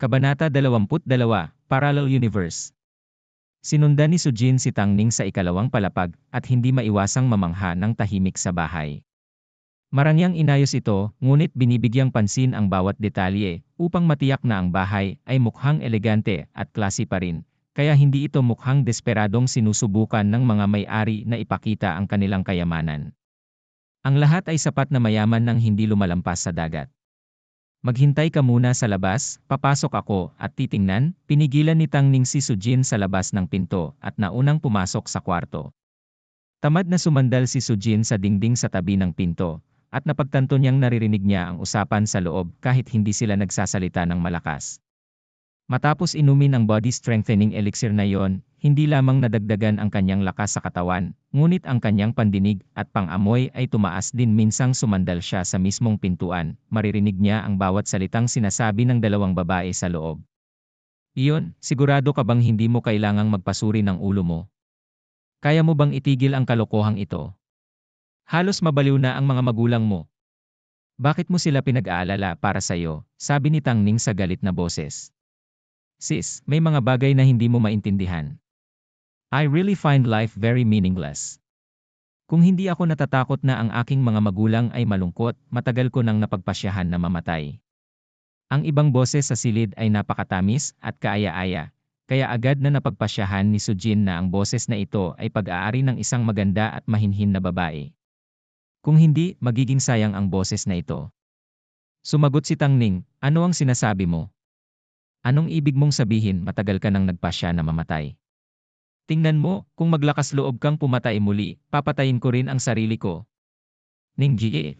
Kabanata 22, Parallel Universe. Sinundan ni Sujin si Tangning sa ikalawang palapag at hindi maiwasang mamangha ng tahimik sa bahay. Marangyang inayos ito, ngunit binibigyang pansin ang bawat detalye upang matiyak na ang bahay ay mukhang elegante at klase pa rin, kaya hindi ito mukhang desperadong sinusubukan ng mga may-ari na ipakita ang kanilang kayamanan. Ang lahat ay sapat na mayaman nang hindi lumalampas sa dagat. Maghintay ka muna sa labas, papasok ako at titingnan, pinigilan ni Tangning si Sujin sa labas ng pinto at naunang pumasok sa kwarto. Tamad na sumandal si Sujin sa dingding sa tabi ng pinto, at napagtanto niyang naririnig niya ang usapan sa loob kahit hindi sila nagsasalita ng malakas. Matapos inumin ang body strengthening elixir na yon, hindi lamang nadagdagan ang kanyang lakas sa katawan, ngunit ang kanyang pandinig at pang-amoy ay tumaas din. Minsang sumandal siya sa mismong pintuan, maririnig niya ang bawat salitang sinasabi ng dalawang babae sa loob. Iyon, sigurado ka bang hindi mo kailangang magpasuri ng ulo mo? Kaya mo bang itigil ang kalokohang ito? Halos mabaliw na ang mga magulang mo. Bakit mo sila pinag-aalala para sa'yo? Sabi ni Tangning sa galit na boses. Sis, may mga bagay na hindi mo maintindihan. I really find life very meaningless. Kung hindi ako natatakot na ang aking mga magulang ay malungkot, matagal ko nang napagpasyahan na mamatay. Ang ibang boses sa silid ay napakatamis at kaaya-aya, kaya agad na napagpasyahan ni Sujin na ang boses na ito ay pag-aari ng isang maganda at mahinhin na babae. Kung hindi, magiging sayang ang boses na ito. Sumagot si Tangning, ano ang sinasabi mo? Anong ibig mong sabihin matagal ka nang nagpasya na mamatay? Tingnan mo, kung maglakas loob kang pumatay muli, papatayin ko rin ang sarili ko. Ningji.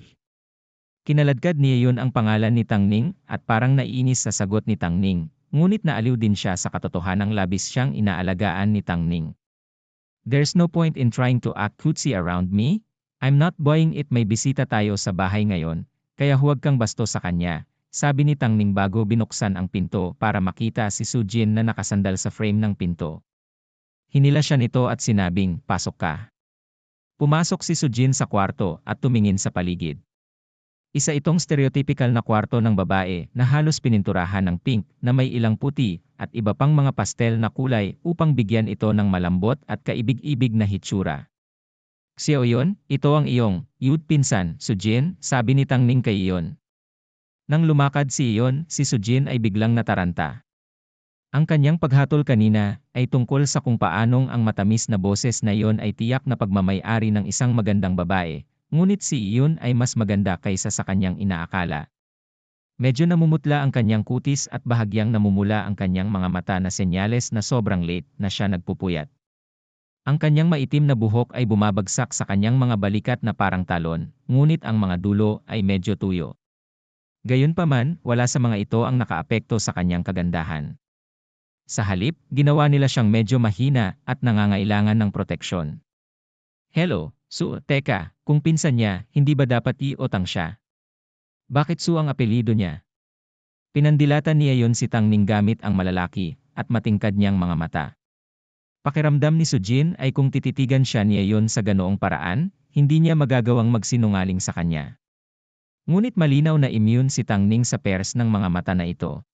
Kinaladkad niya yun ang pangalan ni Tangning at parang naiinis sa sagot ni Tangning, ngunit naaliw din siya sa katotohanang labis siyang inaalagaan ni Tangning. There's no point in trying to act cutesy around me. I'm not buying it. May bisita tayo sa bahay ngayon, kaya huwag kang bastos sa kanya. Sabi ni Tangning bago binuksan ang pinto para makita si Sujin na nakasandal sa frame ng pinto. Hinila siya nito at sinabing, pasok ka. Pumasok si Sujin sa kwarto at tumingin sa paligid. Isa itong stereotypical na kwarto ng babae na halos pininturahan ng pink na may ilang puti at iba pang mga pastel na kulay upang bigyan ito ng malambot at kaibig-ibig na hitsura. Siya yon, ito ang iyong, pinsan, Sujin, sabi ni Tangning kay iyon. Nang lumakad si Iyon, si Sujin ay biglang nataranta. Ang kanyang paghatol kanina ay tungkol sa kung paanong ang matamis na boses na iyon ay tiyak na pagmamay-ari ng isang magandang babae, ngunit si Iyon ay mas maganda kaysa sa kanyang inaakala. Medyo namumutla ang kanyang kutis at bahagyang namumula ang kanyang mga mata na senyales na sobrang late na siya nagpupuyat. Ang kanyang maitim na buhok ay bumabagsak sa kanyang mga balikat na parang talon, ngunit ang mga dulo ay medyo tuyo. Gayunpaman, wala sa mga ito ang nakaapekto sa kanyang kagandahan. Sa halip, ginawa nila siyang medyo mahina at nangangailangan ng proteksyon. Hello, Su, teka, kung pinsan niya, hindi ba dapat i-otang siya? Bakit Su ang apelyido niya? Pinandilatan niya yon si Tangning gamit ang malalaki at matingkad niyang mga mata. Pakiramdam ni Sujin ay kung tititigan siya niya yon sa ganoong paraan, hindi niya magagawang magsinungaling sa kanya. Ngunit malinaw na immune si Tangning sa pers ng mga mata na ito.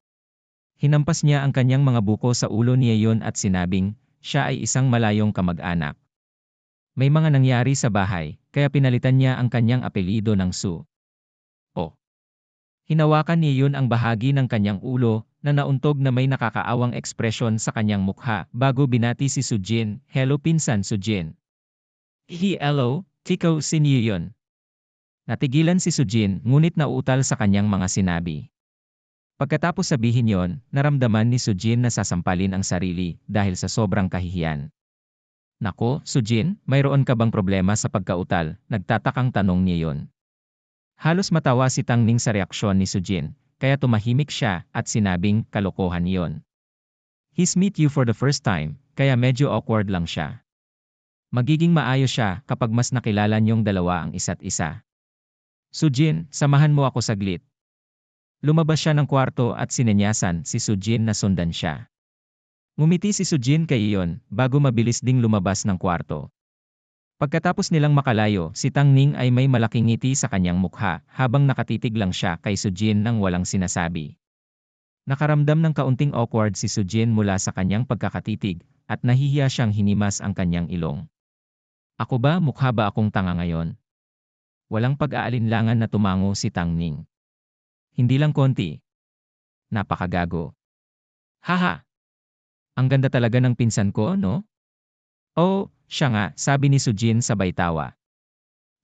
Hinampas niya ang kanyang mga buko sa ulo niya yon at sinabing, siya ay isang malayong kamag-anak. May mga nangyari sa bahay, kaya pinalitan niya ang kanyang apelyido ng Su. O. Hinawakan niya yon ang bahagi ng kanyang ulo, na nauntog na may nakakaawang ekspresyon sa kanyang mukha, bago binati si Sujin, hello pinsan Sujin. Hello, tiko si niyo yon. Natigilan si Sujin, ngunit nauutal sa kanyang mga sinabi. Pagkatapos sabihin yon, naramdaman ni Sujin na sasampalin ang sarili dahil sa sobrang kahihiyan. Nako, Sujin, mayroon ka bang problema sa pagkautal? Nagtatakang tanong niya yon. Halos matawa si Tangning sa reaksyon ni Sujin, kaya tumahimik siya at sinabing kalokohan yon. He's meet you for the first time, kaya medyo awkward lang siya. Magiging maayos siya kapag mas nakilala niyong dalawa ang isa't isa. Sujin, samahan mo ako saglit. Lumabas siya ng kwarto at sinenyasan si Sujin na sundan siya. Ngumiti si Sujin kay iyon bago mabilis ding lumabas ng kwarto. Pagkatapos nilang makalayo, si Tangning ay may malaking ngiti sa kanyang mukha habang nakatitig lang siya kay Sujin nang walang sinasabi. Nakaramdam ng kaunting awkward si Sujin mula sa kanyang pagkakatitig, at nahihiya siyang hinimas ang kanyang ilong. Ako ba, mukha ba akong tanga ngayon? Walang pag-aalinlangan na tumango si Tang Ning. Hindi lang konti. Napakagago. Haha! Ang ganda talaga ng pinsan ko, no? Oo, siya nga, sabi ni Sujin sabay tawa.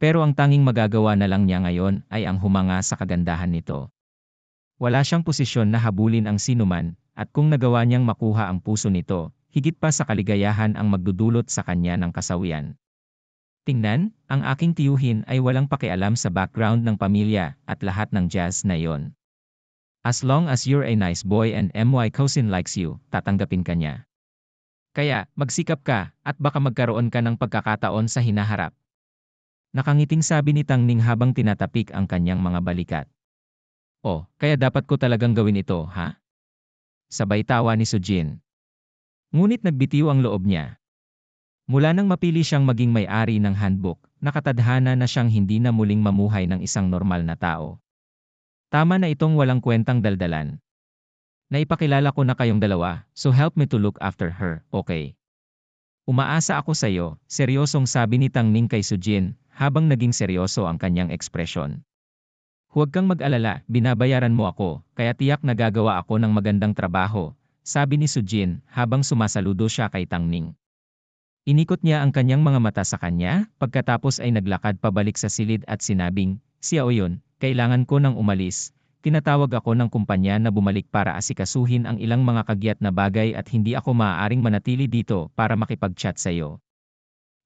Pero ang tanging magagawa na lang niya ngayon ay ang humanga sa kagandahan nito. Wala siyang posisyon na habulin ang sinuman, at kung nagawa niyang makuha ang puso nito, higit pa sa kaligayahan ang magdudulot sa kanya ng kasawian. Tingnan, ang aking tiyuhin ay walang pakialam sa background ng pamilya at lahat ng jazz na yon. As long as you're a nice boy and my cousin likes you, tatanggapin ka niya. Kaya, magsikap ka, at baka magkaroon ka ng pagkakataon sa hinaharap. Nakangiting sabi ni Tang Ning habang tinatapik ang kanyang mga balikat. Oh, kaya dapat ko talagang gawin ito, ha? Sabay tawa ni Sujin. Ngunit nagbitiw ang loob niya. Mula nang mapili siyang maging may-ari ng handbook, nakatadhana na siyang hindi na muling mamuhay ng isang normal na tao. Tama na itong walang kwentang daldalan. Naipakilala ko na kayong dalawa, so help me to look after her, okay? Umaasa ako sa iyo, seryosong sabi ni Tang Ning kay Sujin, habang naging seryoso ang kanyang ekspresyon. Huwag kang mag-alala, binabayaran mo ako, kaya tiyak na gagawa ako ng magandang trabaho, sabi ni Sujin habang sumasaludo siya kay Tang Ning. Inikot niya ang kanyang mga mata sa kanya, pagkatapos ay naglakad pabalik sa silid at sinabing, "Xiao Yun, kailangan ko nang umalis. Tinatawag ako ng kumpanya na bumalik para asikasuhin ang ilang mga kagyat na bagay at hindi ako maaaring manatili dito para makipag-chat sa iyo.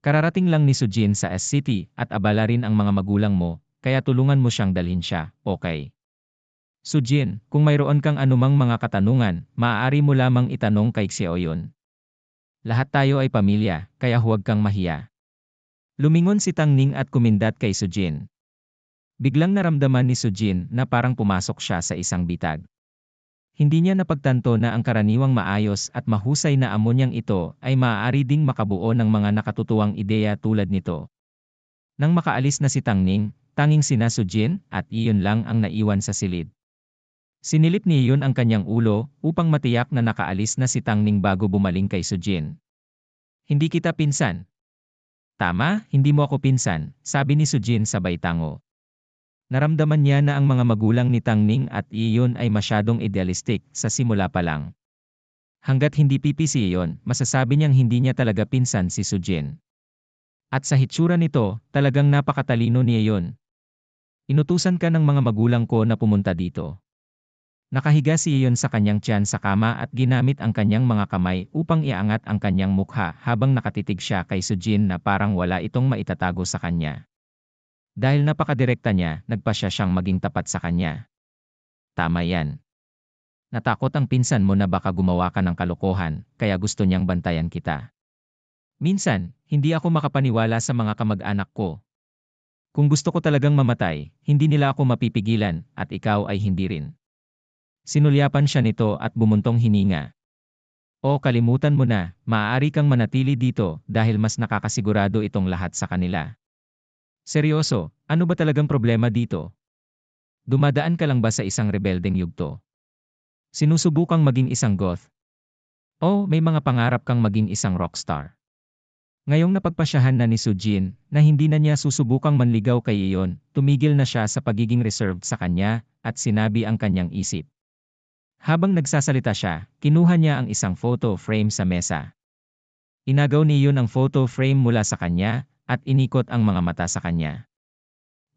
Kararating lang ni Sujin sa S-City at abala rin ang mga magulang mo, kaya tulungan mo siyang dalhin siya, okay? Sujin, kung mayroon kang anumang mga katanungan, maaari mo lamang itanong kay Xiao Yun. Lahat tayo ay pamilya, kaya huwag kang mahiya." Lumingon si Tang Ning at kumindat kay Sujin. Biglang naramdaman ni Sujin na parang pumasok siya sa isang bitag. Hindi niya napagtanto na ang karaniwang maayos at mahusay na amo niyang ito ay maaari ding makabuo ng mga nakatutuwang ideya tulad nito. Nang makaalis na si Tang Ning, tanging sina Sujin at iyon lang ang naiwan sa silid. Sinilip ni Yun ang kanyang ulo upang matiyak na nakaalis na si Tang Ning bago bumaling kay Sujin. "Hindi kita pinsan." "Tama, hindi mo ako pinsan," sabi ni Sujin sabay tango. Naramdaman niya na ang mga magulang ni Tang Ning at Iyon ay masyadong idealistic sa simula pa lang. Hanggat hindi pipisi iyon, masasabi niyang hindi niya talaga pinsan si Sujin. At sa hitsura nito, talagang napakatalino niya yun. "Inutusan ka ng mga magulang ko na pumunta dito." Nakahiga si Iyon sa kanyang tiyan sa kama at ginamit ang kanyang mga kamay upang iangat ang kanyang mukha habang nakatitig siya kay Sujin na parang wala itong maitatago sa kanya. Dahil napakadirekta niya, nagpasya siyang maging tapat sa kanya. "Tama yan. Natakot ang pinsan mo na baka gumawa ka ng kalokohan, kaya gusto niyang bantayan kita. Minsan, hindi ako makapaniwala sa mga kamag-anak ko. Kung gusto ko talagang mamatay, hindi nila ako mapipigilan, at ikaw ay hindi rin." Sinulyapan siya nito at bumuntong hininga. "O kalimutan mo na, maaari kang manatili dito dahil mas nakakasigurado itong lahat sa kanila." "Seryoso, ano ba talagang problema dito? Dumadaan ka lang ba sa isang rebeldeng yugto? Sinusubukang maging isang goth? O may mga pangarap kang maging isang rockstar?" Ngayong napagpasyahan na ni Sujin na hindi na niya susubukang manligaw kay Iyon, tumigil na siya sa pagiging reserved sa kanya at sinabi ang kanyang isip. Habang nagsasalita siya, kinuha niya ang isang photo frame sa mesa. Inagaw ni Iyon ang photo frame mula sa kanya at inikot ang mga mata sa kanya.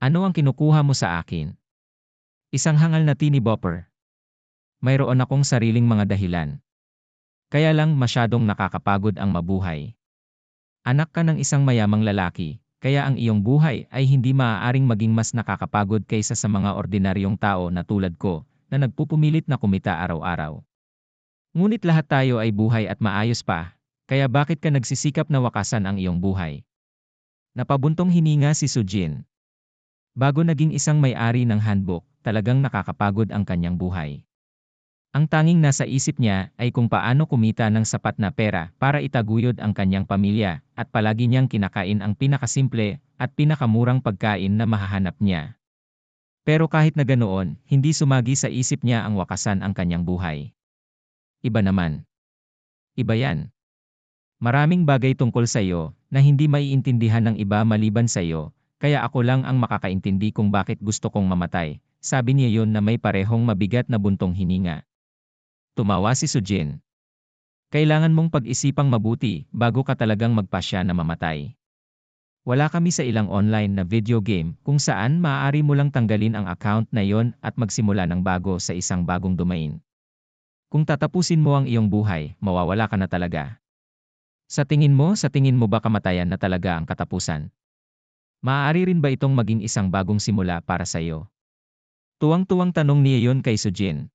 "Ano ang kinukuha mo sa akin?" "Isang hangal na teeny bopper. Mayroon akong sariling mga dahilan. Kaya lang masyadong nakakapagod ang mabuhay. Anak ka ng isang mayamang lalaki, kaya ang iyong buhay ay hindi maaaring maging mas nakakapagod kaysa sa mga ordinaryong tao na tulad ko, na nagpupumilit na kumita araw-araw. Ngunit lahat tayo ay buhay at maayos pa, kaya bakit ka nagsisikap na wakasan ang iyong buhay?" Napabuntong hininga si Sujin. Bago naging isang may-ari ng handbook, talagang nakakapagod ang kanyang buhay. Ang tanging nasa isip niya ay kung paano kumita ng sapat na pera para itaguyod ang kanyang pamilya at palagi niyang kinakain ang pinakasimple at pinakamurang pagkain na mahahanap niya. Pero kahit na ganoon, hindi sumagi sa isip niya ang wakasan ang kanyang buhay. Iba naman. Iba yan. Maraming bagay tungkol sa iyo na hindi maiintindihan ng iba maliban sa iyo, kaya ako lang ang makakaintindi kung bakit gusto kong mamatay, sabi niya yon na may parehong mabigat na buntong hininga. Tumawa si Sujin. Kailangan mong pag-isipang mabuti bago ka talagang magpasya na mamatay. Wala kami sa ilang online na video game kung saan maaari mo lang tanggalin ang account na yon at magsimula ng bago sa isang bagong domain. Kung tatapusin mo ang iyong buhay, mawawala ka na talaga. Sa tingin mo ba kamatayan na talaga ang katapusan? Maaari rin ba itong maging isang bagong simula para sa iyo? Tuwang-tuwang tanong niya yon kay Sujin.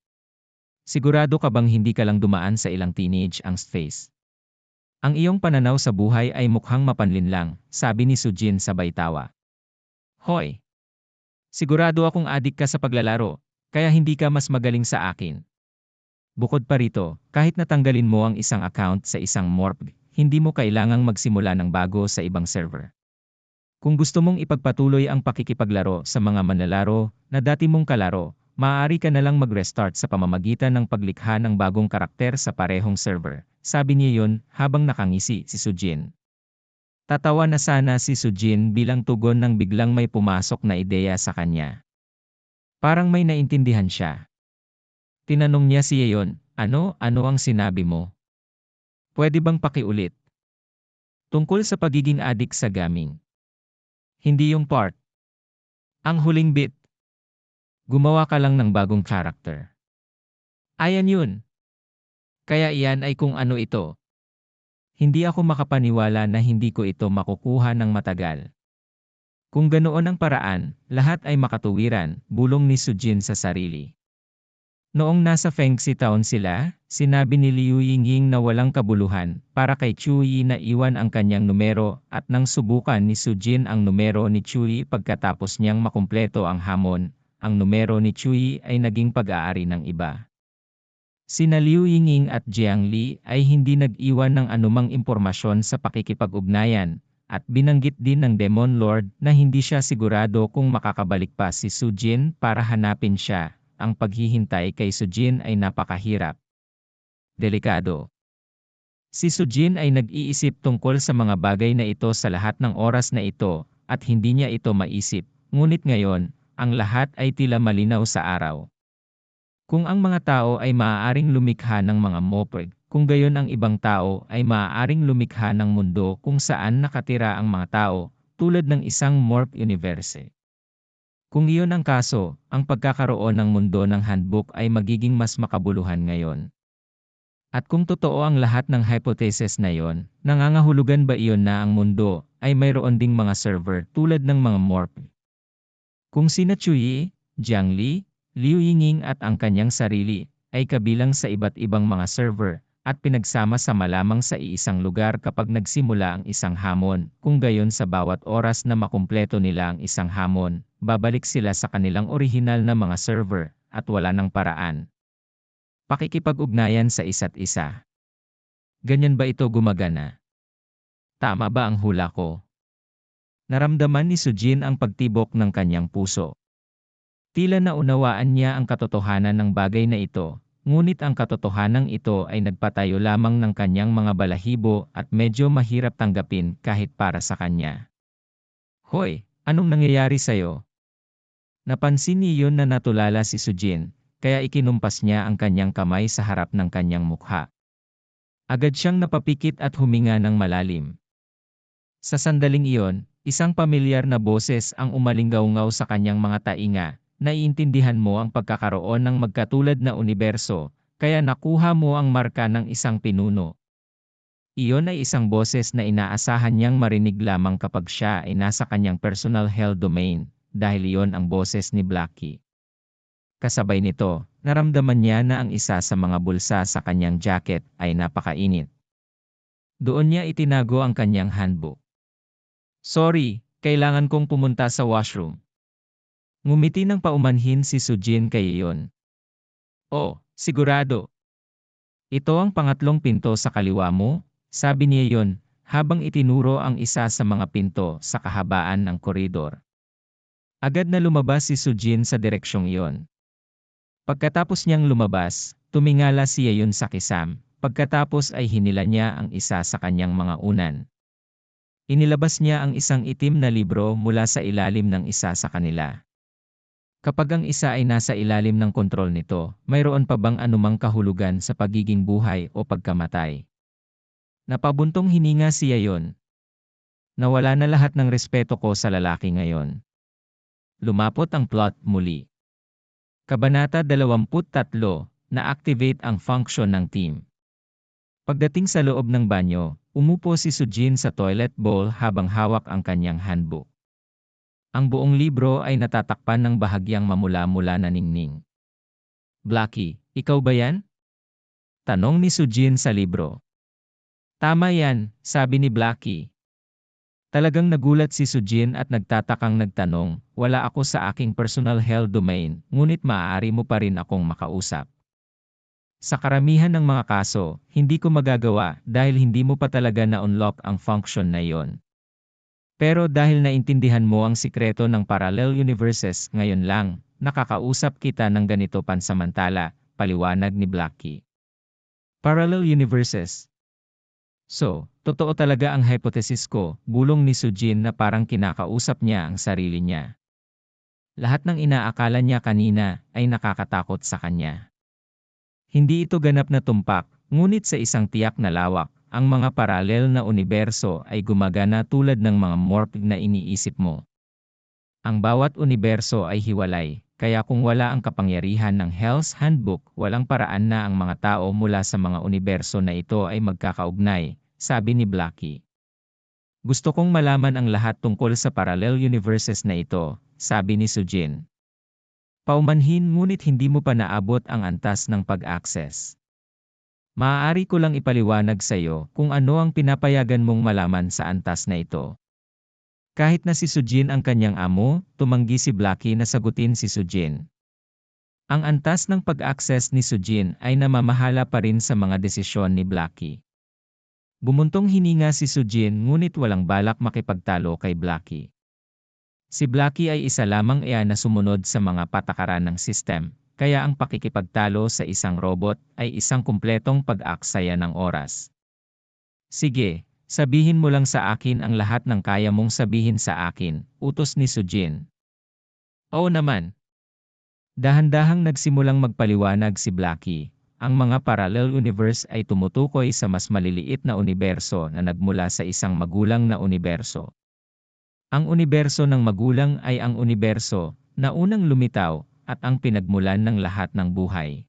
Sigurado ka bang hindi ka lang dumaan sa ilang teenage angst phase? Ang iyong pananaw sa buhay ay mukhang mapanlinlang, sabi ni Sujin sabay tawa. Hoy! Sigurado akong adik ka sa paglalaro, kaya hindi ka mas magaling sa akin. Bukod pa rito, kahit natanggalin mo ang isang account sa isang morph, hindi mo kailangang magsimula ng bago sa ibang server. Kung gusto mong ipagpatuloy ang pakikipaglaro sa mga manlalaro na dati mong kalaro, maaari ka na lang mag-restart sa pamamagitan ng paglikha ng bagong karakter sa parehong server, sabi niya yon habang nakangisi si Sujin. Tatawa na sana si Sujin bilang tugon ng biglang may pumasok na ideya sa kanya. Parang may naintindihan siya. Tinanong niya si Yeon, ano ang sinabi mo? Pwede bang pakiulit? Tungkol sa pagiging adik sa gaming. Hindi yung part. Ang huling bit. Gumawa ka lang ng bagong character. Ayan yun. Kaya iyan ay kung ano ito. Hindi ako makapaniwala na hindi ko ito makukuha ng matagal. Kung ganoon ang paraan, lahat ay makatuwiran, bulong ni Sujin sa sarili. Noong nasa Fengxi Town sila, sinabi ni Liu Yingying na walang kabuluhan para kay Chuyi na iwan ang kanyang numero at nang subukan ni Sujin ang numero ni Chuyi pagkatapos niyang makumpleto ang hamon, ang numero ni Chuyi ay naging pag-aari ng iba. Sina Liu Yingying at Jiang Li ay hindi nag-iwan ng anumang impormasyon sa pakikipag-ugnayan, at binanggit din ng Demon Lord na hindi siya sigurado kung makakabalik pa si Sujin para hanapin siya. Ang paghihintay kay Sujin ay napakahirap. Delikado. Si Sujin ay nag-iisip tungkol sa mga bagay na ito sa lahat ng oras na ito, at hindi niya ito maisip, ngunit ngayon, ang lahat ay tila malinaw sa araw. Kung ang mga tao ay maaaring lumikha ng mga moped, kung gayon ang ibang tao ay maaaring lumikha ng mundo kung saan nakatira ang mga tao, tulad ng isang morph universe. Kung iyon ang kaso, ang pagkakaroon ng mundo ng handbook ay magiging mas makabuluhan ngayon. At kung totoo ang lahat ng hypothesis na iyon, nangangahulugan ba iyon na ang mundo ay mayroon ding mga server tulad ng mga morph? Kung sina Chuyi, Jiang Li, Liu Yingying at ang kanyang sarili ay kabilang sa iba't ibang mga server, at pinagsama-sama lamang sa iisang lugar kapag nagsimula ang isang hamon, kung gayon sa bawat oras na makumpleto nila ang isang hamon, babalik sila sa kanilang orihinal na mga server, at wala ng paraan. Pakikipag-ugnayan sa isa't isa. Ganyan ba ito gumagana? Tama ba ang hula ko? Naramdaman ni Sujin ang pagtibok ng kanyang puso. Tila naunawaan niya ang katotohanan ng bagay na ito. Ngunit ang katotohanang ito ay nagpatayo lamang ng kanyang mga balahibo at medyo mahirap tanggapin kahit para sa kanya. Hoy, anong nangyayari sa'yo? Napansin ni Yeon na natulala si Sujin, kaya ikinumpas niya ang kanyang kamay sa harap ng kanyang mukha. Agad siyang napapikit at huminga ng malalim. Sa sandaling iyon, isang pamilyar na boses ang umalinggaw-ngaw sa kanyang mga tainga. Naiintindihan mo ang pagkakaroon ng magkatulad na universo, kaya nakuha mo ang marka ng isang pinuno. Iyon ay isang boses na inaasahan niyang marinig lamang kapag siya ay nasa kanyang personal hell domain, dahil iyon ang boses ni Blackie. Kasabay nito, naramdaman niya na ang isa sa mga bulsa sa kanyang jacket ay napakainit. Doon niya itinago ang kanyang handbook. Sorry, kailangan kong pumunta sa washroom. Ngumiti ng paumanhin si Sujin kay Yeon. Oh, sigurado. Ito ang pangatlong pinto sa kaliwa mo, sabi ni Yeon, habang itinuro ang isa sa mga pinto sa kahabaan ng koridor. Agad na lumabas si Sujin sa direksyong iyon. Pagkatapos niyang lumabas, tumingala si Yeon sa kisam, pagkatapos ay hinila niya ang isa sa kanyang mga unan. Inilabas niya ang isang itim na libro mula sa ilalim ng isa sa kanila. Kapag ang isa ay nasa ilalim ng kontrol nito, mayroon pa bang anumang kahulugan sa pagiging buhay o pagkamatay? Napabuntong hininga si Yeon. Nawala na lahat ng respeto ko sa lalaki ngayon. Lumapot ang plot muli. Kabanata 23, na-activate ang function ng team. Pagdating sa loob ng banyo, umupo si Sujin sa toilet bowl habang hawak ang kanyang handbook. Ang buong libro ay natatakpan ng bahagyang mamula-mula na ningning. Blackie, ikaw ba yan? Tanong ni Sujin sa libro. Tama yan, sabi ni Blackie. Talagang nagulat si Sujin at nagtatakang nagtanong, wala ako sa aking personal hell domain, ngunit maaari mo pa rin akong makausap. Sa karamihan ng mga kaso, hindi ko magagawa dahil hindi mo pa talaga na-unlock ang function na iyon. Pero dahil naintindihan mo ang sikreto ng parallel universes ngayon lang, nakakausap kita ng ganito pansamantala, paliwanag ni Blackie. Parallel universes. So, totoo talaga ang hypothesis ko, bulong ni Sujin na parang kinakausap niya ang sarili niya. Lahat ng inaakala niya kanina ay nakakatakot sa kanya. Hindi ito ganap na tumpak, ngunit sa isang tiyak na lawak, ang mga paralel na universo ay gumagana tulad ng mga morph na iniisip mo. Ang bawat universo ay hiwalay, kaya kung wala ang kapangyarihan ng Hell's Handbook, walang paraan na ang mga tao mula sa mga universo na ito ay magkakaugnay, sabi ni Blackie. Gusto kong malaman ang lahat tungkol sa parallel universes na ito, sabi ni Sujin. Paumanhin ngunit hindi mo pa naabot ang antas ng pag-access. Maaari ko lang ipaliwanag sa iyo kung ano ang pinapayagan mong malaman sa antas na ito. Kahit na si Sujin ang kanyang amo, tumanggi si Blackie na sagutin si Sujin. Ang antas ng pag-access ni Sujin ay namamahala pa rin sa mga desisyon ni Blackie. Bumuntong hininga si Sujin ngunit walang balak makipagtalo kay Blackie. Si Blackie ay isa lamang na sumunod sa mga patakaran ng sistem, kaya ang pakikipagtalo sa isang robot ay isang kumpletong pag-aksaya ng oras. Sige. Sabihin mo lang sa akin ang lahat ng kaya mong sabihin sa akin, utos ni Sujin. Oo naman. Dahan-dahang nagsimulang magpaliwanag si Blackie. Ang mga parallel universe ay tumutukoy sa mas maliliit na universo na nagmula sa isang magulang na universo. Ang universo ng magulang ay ang universo na unang lumitaw at ang pinagmulan ng lahat ng buhay.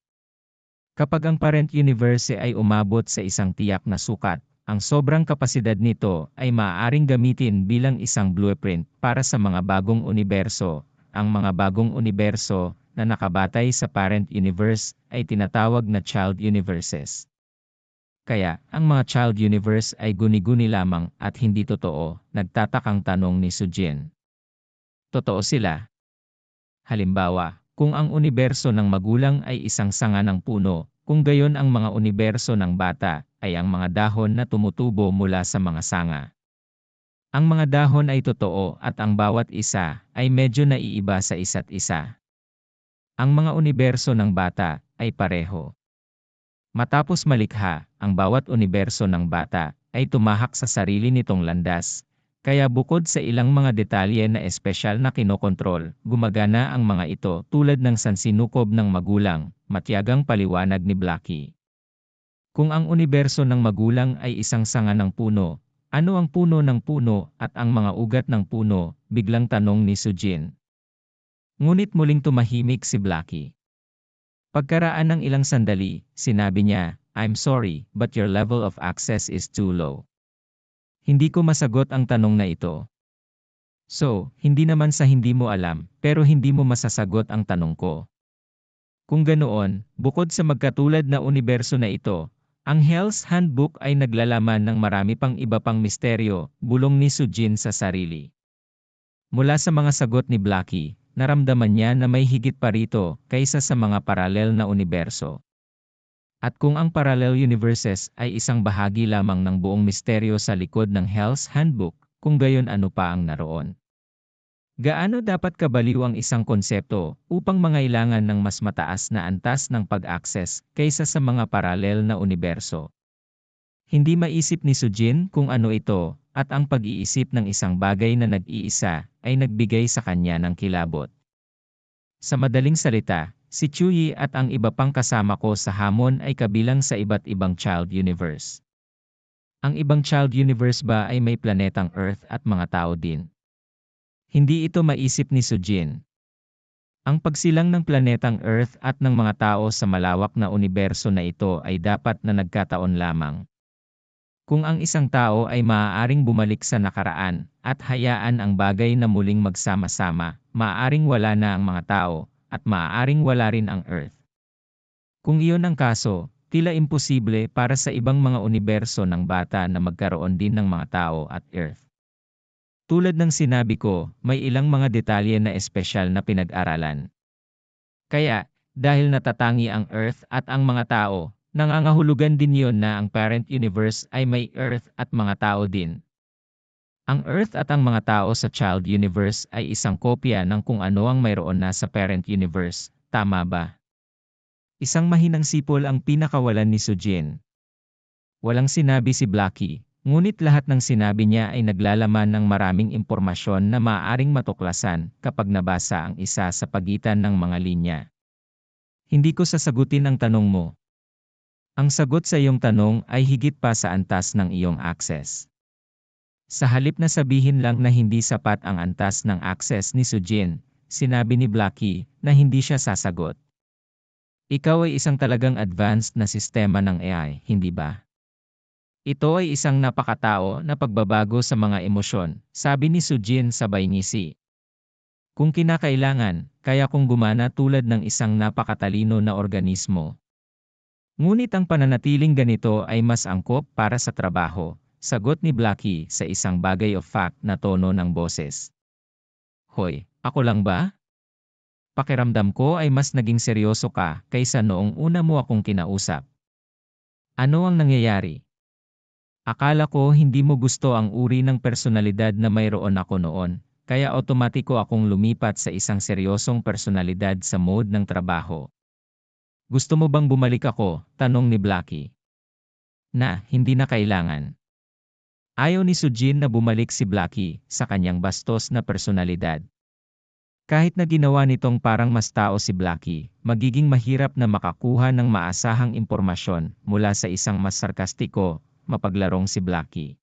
Kapag ang parent universe ay umabot sa isang tiyak na sukat, ang sobrang kapasidad nito ay maaaring gamitin bilang isang blueprint para sa mga bagong universo. Ang mga bagong universo na nakabatay sa parent universe ay tinatawag na child universes. Kaya, ang mga child universe ay guni-guni lamang at hindi totoo, nagtatakang tanong ni Sujin. Totoo sila. Halimbawa, kung ang universo ng magulang ay isang sanga ng puno, kung gayon ang mga universo ng bata, ay ang mga dahon na tumutubo mula sa mga sanga. Ang mga dahon ay totoo at ang bawat isa ay medyo naiiba sa isa't isa. Ang mga universo ng bata ay pareho. Matapos malikha, ang bawat universo ng bata ay tumahak sa sarili nitong landas. Kaya bukod sa ilang mga detalye na espesyal na kinokontrol, gumagana ang mga ito tulad ng sansinukob ng magulang, matiyagang paliwanag ni Blackie. Kung ang universo ng magulang ay isang sanga ng puno, ano ang puno ng puno at ang mga ugat ng puno, biglang tanong ni Sujin. Ngunit muling tumahimik si Blackie. Pagkaraan ng ilang sandali, sinabi niya, I'm sorry, but your level of access is too low. Hindi ko masagot ang tanong na ito. So, hindi naman sa hindi mo alam, pero hindi mo masasagot ang tanong ko. Kung ganoon, bukod sa magkatulad na universo na ito, ang Hell's Handbook ay naglalaman ng marami pang iba pang misteryo, bulong ni Sujin sa sarili. Mula sa mga sagot ni Blackie, naramdaman niya na may higit pa rito kaysa sa mga paralel na universo. At kung ang parallel universes ay isang bahagi lamang ng buong misteryo sa likod ng Hell's Handbook, kung gayon ano pa ang naroon. Gaano dapat kabaliw ang isang konsepto upang mangailangan ng mas mataas na antas ng pag-access kaysa sa mga paralel na universo? Hindi maisip ni Sujin kung ano ito, at ang pag-iisip ng isang bagay na nag-iisa ay nagbigay sa kanya ng kilabot. Sa madaling salita, si Chuyi at ang iba pang kasama ko sa hamon ay kabilang sa iba't ibang child universe. Ang ibang child universe ba ay may planetang Earth at mga tao din? Hindi ito maisip ni Sujin. Ang pagsilang ng planetang Earth at ng mga tao sa malawak na universo na ito ay dapat na nagkataon lamang. Kung ang isang tao ay maaaring bumalik sa nakaraan at hayaan ang bagay na muling magsama-sama, maaaring wala na ang mga tao at maaaring wala rin ang Earth. Kung iyon ang kaso, tila imposible para sa ibang mga universo ng bata na magkaroon din ng mga tao at Earth. Tulad ng sinabi ko, may ilang mga detalye na espesyal na pinag-aralan. Kaya, dahil natatangi ang Earth at ang mga tao, nangangahulugan din yon na ang parent universe ay may Earth at mga tao din. Ang Earth at ang mga tao sa child universe ay isang kopya ng kung ano ang mayroon na sa parent universe, tama ba? Isang mahinang sipol ang pinakawalan ni Sujin. Walang sinabi si Blackie. Ngunit lahat ng sinabi niya ay naglalaman ng maraming impormasyon na maaaring matuklasan kapag nabasa ang isa sa pagitan ng mga linya. Hindi ko sasagutin ang tanong mo. Ang sagot sa iyong tanong ay higit pa sa antas ng iyong access. Sa halip na sabihin lang na hindi sapat ang antas ng access ni Sujin, sinabi ni Blackie na hindi siya sasagot. Ikaw ay isang talagang advanced na sistema ng AI, hindi ba? Ito ay isang napakatao na pagbabago sa mga emosyon, sabi ni Sujin sabay ngisi. Kung kinakailangan, kaya kung gumana tulad ng isang napakatalino na organismo. Ngunit ang pananatiling ganito ay mas angkop para sa trabaho, sagot ni Blackie sa isang bagay of fact na tono ng boses. Hoy, ako lang ba? Pakiramdam ko ay mas naging seryoso ka kaysa noong una mo akong kinausap. Ano ang nangyayari? Akala ko hindi mo gusto ang uri ng personalidad na mayroon ako noon, kaya otomatiko akong lumipat sa isang seryosong personalidad sa mode ng trabaho. Gusto mo bang bumalik ako? Tanong ni Blackie. Hindi na kailangan. Ayaw ni Sujin na bumalik si Blackie sa kanyang bastos na personalidad. Kahit na ginawa nitong parang mas tao si Blackie, magiging mahirap na makakuha ng maasahang impormasyon mula sa isang mas sarkastiko, mapaglarong si Blackie.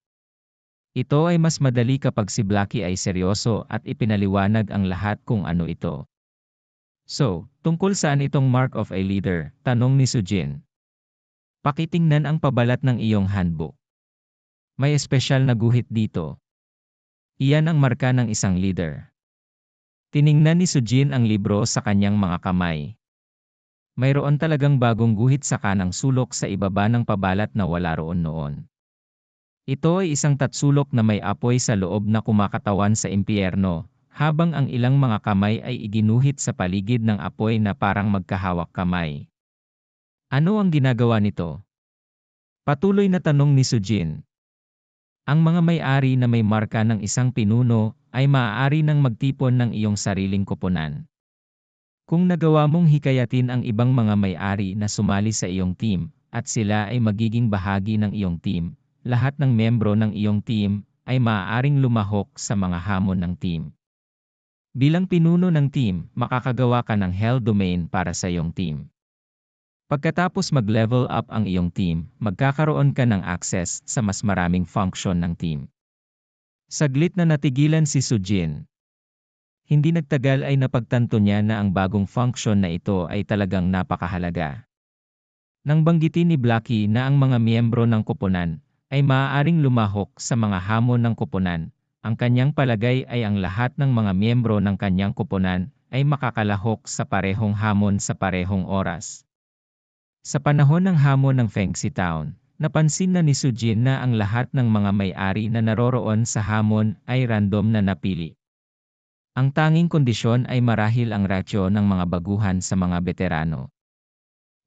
Ito ay mas madali kapag si Blackie ay seryoso at ipinaliwanag ang lahat kung ano ito. So, tungkol saan itong mark of a leader? Tanong ni Sujin. Pakitingnan ang pabalat ng iyong handbook. May espesyal na guhit dito. Iyan ang marka ng isang leader. Tiningnan ni Sujin ang libro sa kanyang mga kamay. Mayroon talagang bagong guhit sa kanang sulok sa ibaba ng pabalat na wala roon noon. Ito ay isang tatsulok na may apoy sa loob na kumakatawan sa impyerno, habang ang ilang mga kamay ay iginuhit sa paligid ng apoy na parang magkahawak kamay. Ano ang ginagawa nito? Patuloy na tanong ni Sujin. Ang mga may-ari na may marka ng isang pinuno ay maaari nang magtipon ng iyong sariling koponan. Kung nagawa mong hikayatin ang ibang mga may-ari na sumali sa iyong team, at sila ay magiging bahagi ng iyong team, lahat ng membro ng iyong team ay maaaring lumahok sa mga hamon ng team. Bilang pinuno ng team, makakagawa ka ng hell domain para sa iyong team. Pagkatapos mag-level up ang iyong team, magkakaroon ka ng access sa mas maraming function ng team. Saglit na natigilan si Sujin. Hindi nagtagal ay napagtanto niya na ang bagong function na ito ay talagang napakahalaga. Nang banggitin ni Blackie na ang mga miyembro ng koponan ay maaaring lumahok sa mga hamon ng koponan, ang kanyang palagay ay ang lahat ng mga miyembro ng kanyang koponan ay makakalahok sa parehong hamon sa parehong oras. Sa panahon ng hamon ng Fengxi Town, napansin na ni Sujin na ang lahat ng mga may-ari na naroroon sa hamon ay random na napili. Ang tanging kondisyon ay marahil ang ratio ng mga baguhan sa mga veterano.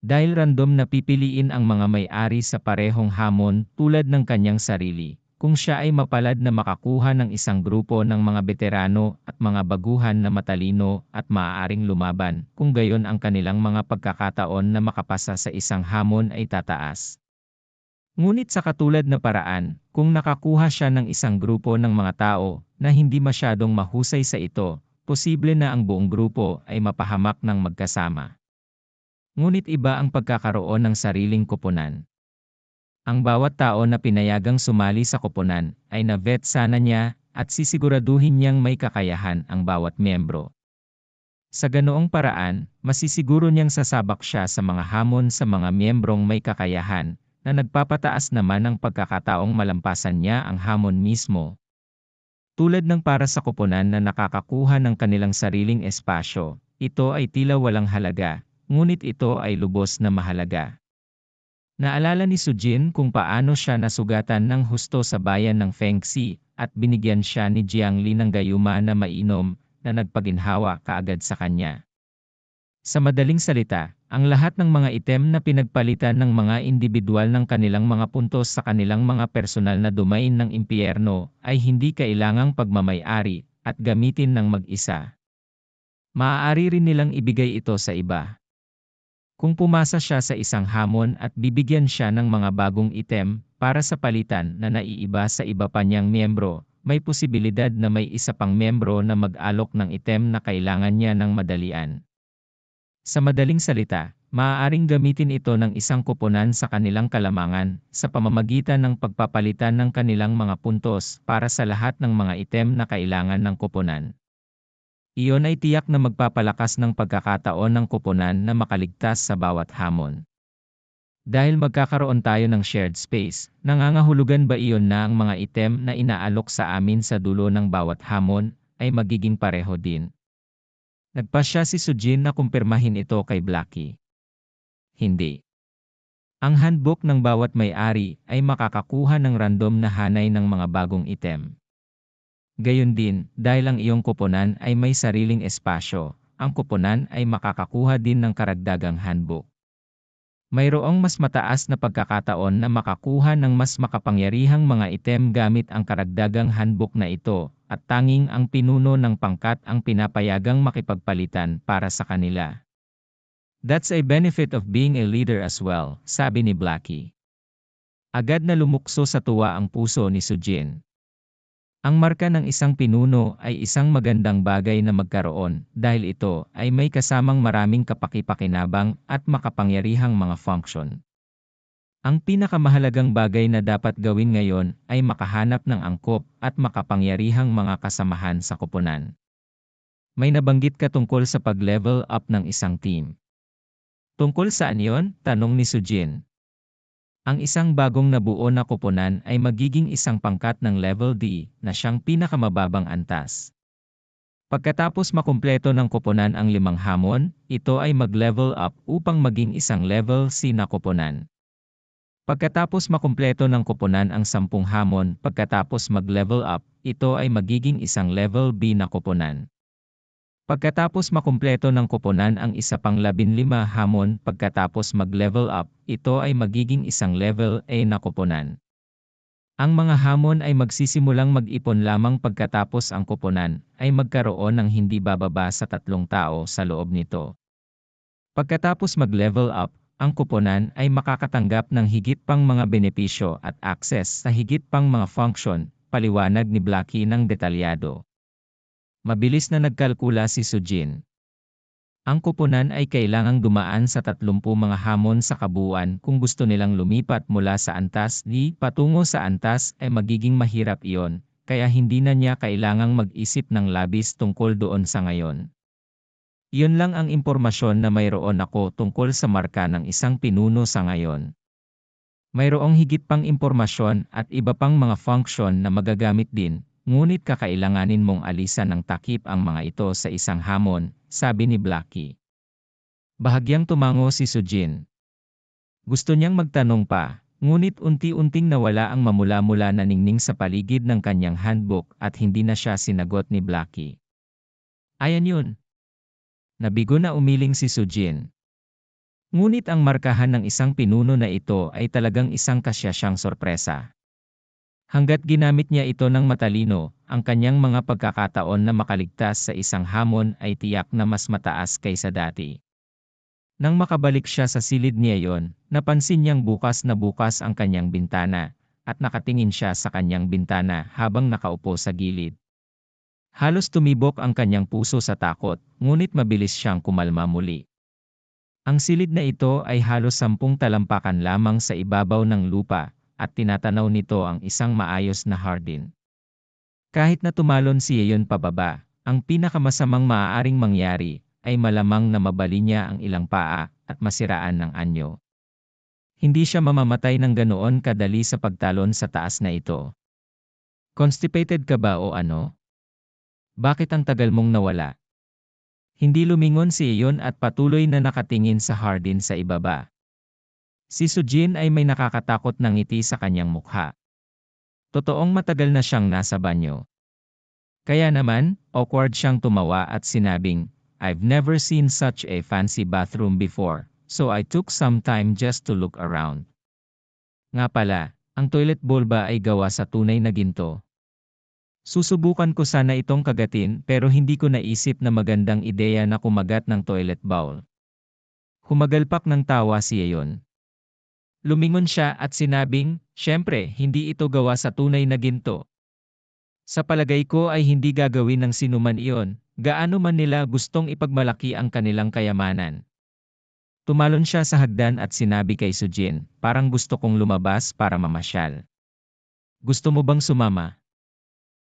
Dahil random na pipiliin ang mga may-ari sa parehong hamon tulad ng kanyang sarili, kung siya ay mapalad na makakuha ng isang grupo ng mga veterano at mga baguhan na matalino at maaaring lumaban, kung gayon ang kanilang mga pagkakataon na makapasa sa isang hamon ay tataas. Ngunit sa katulad na paraan, kung nakakuha siya ng isang grupo ng mga tao na hindi masyadong mahusay sa ito, posible na ang buong grupo ay mapahamak ng magkasama. Ngunit iba ang pagkakaroon ng sariling koponan. Ang bawat tao na pinayagang sumali sa koponan ay na-vet sana niya at sisiguraduhin niyang may kakayahan ang bawat miyembro. Sa ganoong paraan, masisiguro niyang sasabak siya sa mga hamon sa mga miyembrong may kakayahan na nagpapataas naman ng pagkakataong malampasan niya ang hamon mismo. Tulad ng para sa koponan na nakakakuha ng kanilang sariling espasyo, ito ay tila walang halaga, ngunit ito ay lubos na mahalaga. Naalala ni Sujin kung paano siya nasugatan ng husto sa bayan ng Fengxi at binigyan siya ni Jiangli ng gayuma na mainom na nagpaginhawa kaagad sa kanya. Sa madaling salita, ang lahat ng mga item na pinagpalitan ng mga individual ng kanilang mga puntos sa kanilang mga personal na domain ng impyerno ay hindi kailangang pagmamay-ari at gamitin ng mag-isa. Maaari rin nilang ibigay ito sa iba. Kung pumasa siya sa isang hamon at bibigyan siya ng mga bagong item para sa palitan na naiiba sa iba pa niyang miyembro, may posibilidad na may isa pang miyembro na mag-alok ng item na kailangan niya ng madalian. Sa madaling salita, maaaring gamitin ito ng isang koponan sa kanilang kalamangan sa pamamagitan ng pagpapalitan ng kanilang mga puntos para sa lahat ng mga item na kailangan ng koponan. Iyon ay tiyak na magpapalakas ng pagkakataon ng koponan na makaligtas sa bawat hamon. Dahil magkakaroon tayo ng shared space, nangangahulugan ba iyon na ang mga item na inaalok sa amin sa dulo ng bawat hamon ay magiging pareho din? Nagpasya si Sujin na kumpirmahin ito kay Blackie. Hindi. Ang handbook ng bawat may-ari ay makakakuha ng random na hanay ng mga bagong item. Gayon din, dahil ang iyong koponan ay may sariling espasyo, ang koponan ay makakakuha din ng karagdagang handbook. Mayroong mas mataas na pagkakataon na makakuha ng mas makapangyarihang mga item gamit ang karagdagang handbook na ito, at tanging ang pinuno ng pangkat ang pinapayagang makipagpalitan para sa kanila. That's a benefit of being a leader as well, sabi ni Blackie. Agad na lumukso sa tuwa ang puso ni Sujin. Ang marka ng isang pinuno ay isang magandang bagay na magkaroon dahil ito ay may kasamang maraming kapaki-pakinabang at makapangyarihang mga function. Ang pinakamahalagang bagay na dapat gawin ngayon ay makahanap ng angkop at makapangyarihang mga kasamahan sa koponan. May nabanggit ka tungkol sa pag-level up ng isang team. Tungkol saan yon? Tanong ni Sujin. Ang isang bagong nabuo na koponan ay magiging isang pangkat ng level D na siyang pinakamababang antas. Pagkatapos makumpleto ng koponan ang 5 hamon, ito ay mag-level up upang maging isang level C na koponan. Pagkatapos makumpleto ng koponan ang 10 hamon, pagkatapos mag-level up, ito ay magiging isang level B na koponan. Pagkatapos makumpleto ng koponan ang isa pang 15 hamon, pagkatapos mag-level up, ito ay magiging isang level A na koponan. Ang mga hamon ay magsisimulang mag-ipon lamang pagkatapos ang koponan ay magkaroon ng hindi bababa sa 3 tao sa loob nito. Pagkatapos mag-level up, ang koponan ay makakatanggap ng higit pang mga benepisyo at access sa higit pang mga function, paliwanag ni Blackie ng detalyado. Mabilis na nagkalkula si Sujin. Ang koponan ay kailangang dumaan sa 30 mga hamon sa kabuuan kung gusto nilang lumipat mula sa antas D patungo sa antas ay magiging mahirap iyon, kaya hindi na niya kailangang mag-isip ng labis tungkol doon sa ngayon. Iyon lang ang impormasyon na mayroon ako tungkol sa marka ng isang pinuno sa ngayon. Mayroong higit pang impormasyon at iba pang mga function na magagamit din, ngunit kakailanganin mong alisan ng takip ang mga ito sa isang hamon, sabi ni Blackie. Bahagyang tumango si Sujin. Gusto niyang magtanong pa, ngunit unti-unting nawala ang mamula-mula na ningning sa paligid ng kanyang handbook at hindi na siya sinagot ni Blackie. Ayan yun. Nabigo na umiling si Sujin. Ngunit ang markahan ng isang pinuno na ito ay talagang isang kasyasyang sorpresa. Hanggat ginamit niya ito ng matalino, ang kanyang mga pagkakataon na makaligtas sa isang hamon ay tiyak na mas mataas kaysa dati. Nang makabalik siya sa silid niya yon, napansin niyang bukas na bukas ang kanyang bintana, at nakatingin siya sa kanyang bintana habang nakaupo sa gilid. Halos tumibok ang kanyang puso sa takot, ngunit mabilis siyang kumalma muli. Ang silid na ito ay halos 10 talampakan lamang sa ibabaw ng lupa, at tinatanaw nito ang isang maayos na hardin. Kahit na tumalon si Yeon pababa, ang pinakamasamang maaaring mangyari ay malamang na mabali niya ang ilang paa at masiraan ng anyo. Hindi siya mamamatay ng ganoon kadali sa pagtalon sa taas na ito. Constipated ka ba o ano? Bakit ang tagal mong nawala? Hindi lumingon si Yeon at patuloy na nakatingin sa hardin sa ibaba. Si Sujin ay may nakakatakot na ngiti sa kanyang mukha. Totoong matagal na siyang nasa banyo. Kaya naman, awkward siyang tumawa at sinabing, I've never seen such a fancy bathroom before, so I took some time just to look around. Nga pala, ang toilet bowl ba ay gawa sa tunay na ginto? Susubukan ko sana itong kagatin pero hindi ko naisip na magandang ideya na kumagat ng toilet bowl. Humagalpak ng tawa si Yeon. Lumingon siya at sinabing, "Siyempre, hindi ito gawa sa tunay na ginto. Sa palagay ko ay hindi gagawin ng sinuman iyon, gaano man nila gustong ipagmalaki ang kanilang kayamanan." Tumalon siya sa hagdan at sinabi kay Sujin, "Parang gusto kong lumabas para mamasyal. Gusto mo bang sumama?"